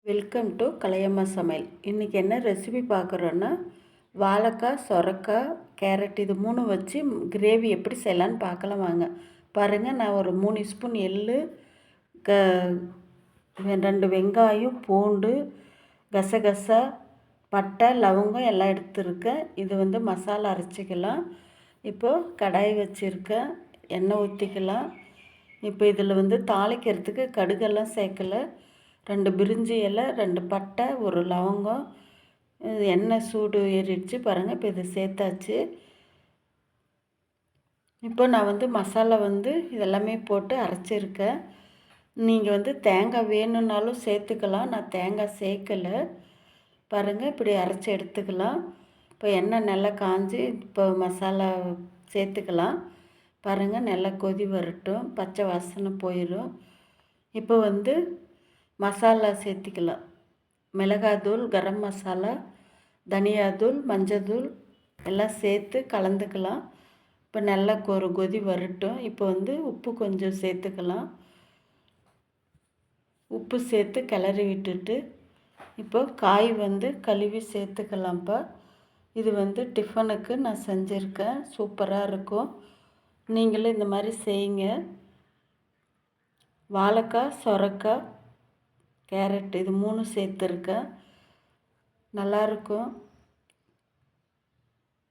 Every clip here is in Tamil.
வெல்கம் டு கலையம்மா சமையல். இன்றைக்கி என்ன ரெசிபி பார்க்குறோன்னா, வாழைக்காய், சொரக்காய், கேரட் இது 3 வச்சு கிரேவி எப்படி செய்யலான்னு பார்க்கலாம் வாங்க. பாருங்கள், நான் ஒரு 3 ஸ்பூன் எள்ளு, க 2 வெங்காயம், பூண்டு, கசகசா, பட்டை, லவங்கம் எல்லாம் எடுத்துருக்கேன். இது மசாலா அரைச்சிக்கலாம். இப்போது கடாய் வச்சுருக்கேன், எண்ணெய் ஊற்றிக்கலாம். இப்போ இதில் தாளிக்கிறதுக்கு கடுகெல்லாம் சேர்க்கலை. 2 பிரிஞ்சி இலை, 2 பட்டை, 1 லவங்கம். எண்ணெய் சூடு ஏறிடுச்சு பாருங்கள். இப்போ இதை சேர்த்தாச்சு. இப்போ நான் மசாலா இதெல்லாமே போட்டு அரைச்சிருக்கேன். நீங்கள் தேங்காய் வேணும்னாலும் சேர்த்துக்கலாம். நான் தேங்காய் சேர்க்கலை பாருங்கள். இப்படி அரைச்சி எடுத்துக்கலாம். இப்போ எண்ணெய் நல்லா காஞ்சி இப்போ மசாலா சேர்த்துக்கலாம். பாருங்கள், நல்லா கொதி வரட்டும், பச்சை வாசனை போயிடும். இப்போ மசாலா சேர்த்திக்கலாம். மிளகாத்தூள், கரம் மசாலா, தனியாத்தூள், மஞ்சத்தூள் எல்லாம் சேர்த்து கலந்துக்கலாம். இப்போ நல்லா ஒரு கொதி வரட்டும். இப்போ உப்பு கொஞ்சம் சேர்த்துக்கலாம். உப்பு சேர்த்து கிளறி விட்டுட்டு இப்போ காய் கழுவி சேர்த்துக்கலாம்ப்பா. இது டிஃபனுக்கு நான் செஞ்சுருக்கேன். சூப்பராக இருக்கும். நீங்களும் இந்த மாதிரி செய்யுங்க. வாழைக்காய், சொரக்காய், கேரட் இது 3 சேர்த்துருக்கேன். நல்லாயிருக்கும்.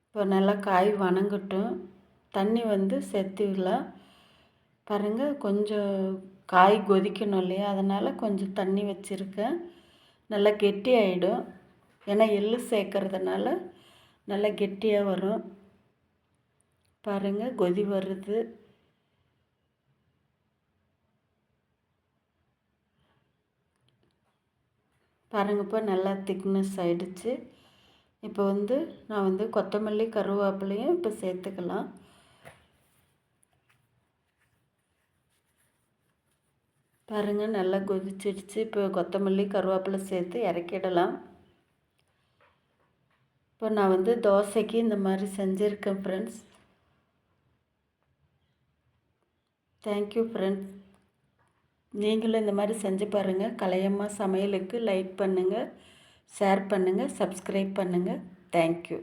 இப்போ நல்லா காய் வணங்கட்டும். தண்ணி சேர்த்துக்கலாம். பாருங்கள், கொஞ்சம் காய் கொதிக்கணும் இல்லையா, அதனால் கொஞ்சம் தண்ணி வச்சுருக்கேன். நல்லா கெட்டி ஆகிடும். ஏன்னா எள்ளு சேர்க்கறதுனால நல்லா கெட்டியாக வரும். பாருங்கள், கொதி வருது. பாருங்கப்போ நல்லா திக்னஸ் ஆகிடுச்சு. இப்போ நான் கொத்தமல்லி, கருவேப்பிலையும் இப்போ சேர்த்துக்கலாம். பாருங்கள், நல்லா கொதிச்சிடுச்சு. இப்போ கொத்தமல்லி, கருவேப்பிலை சேர்த்து இறக்கிடலாம். இப்போ நான் தோசைக்கு இந்த மாதிரி செஞ்சுருக்கேன் ஃப்ரெண்ட்ஸ். Thank you friends. நீங்களும் இந்த மாதிரி செஞ்சு பாருங்கள். கலையம்மா சமையலுக்கு லைக் பண்ணுங்கள், ஷேர் பண்ணுங்கள், சப்ஸ்கிரைப் பண்ணுங்கள். தேங்க்யூ.